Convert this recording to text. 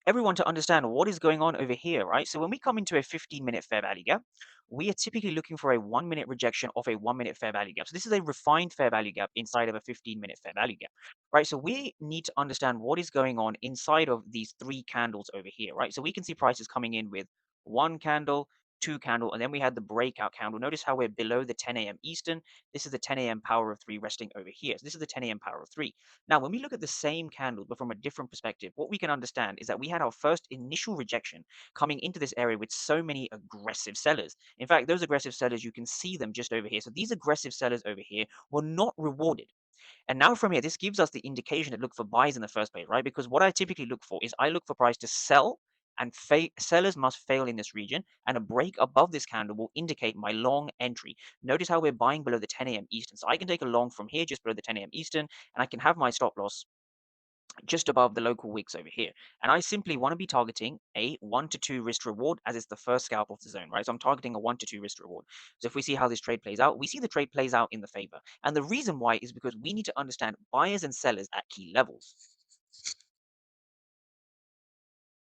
everyone to understand what is going on over here, right? So when we come into a 15-minute fair value gap, we are typically looking for a 1-minute rejection of a 1-minute fair value gap. So this is a refined fair value gap inside of a 15-minute fair value gap, right? So we need to understand what is going on inside of these three candles over here, right? So we can see prices coming in with one candle, two candle, and then we had the breakout candle. Notice how we're below the 10 a.m. Eastern. This is the 10 a.m. power of three resting over here. So this is the 10 a.m. power of three. Now, when we look at the same candle, but from a different perspective, what we can understand is that we had our first initial rejection coming into this area with so many aggressive sellers. In fact, those aggressive sellers, you can see them just over here. So these aggressive sellers over here were not rewarded. And now from here, this gives us the indication to look for buys in the first place, right? Because what I typically look for is I look for price to sell, and sellers must fail in this region, and a break above this candle will indicate my long entry. Notice how we're buying below the 10 a.m. Eastern. So I can take a long from here just below the 10 a.m. Eastern, and I can have my stop loss just above the local wicks over here. And I simply want to be targeting a 1 to 2 risk reward as it's the first scalp of the zone, right? So I'm targeting a 1 to 2 risk reward. So if we see how this trade plays out, we see the trade plays out in the favor. And the reason why is because we need to understand buyers and sellers at key levels.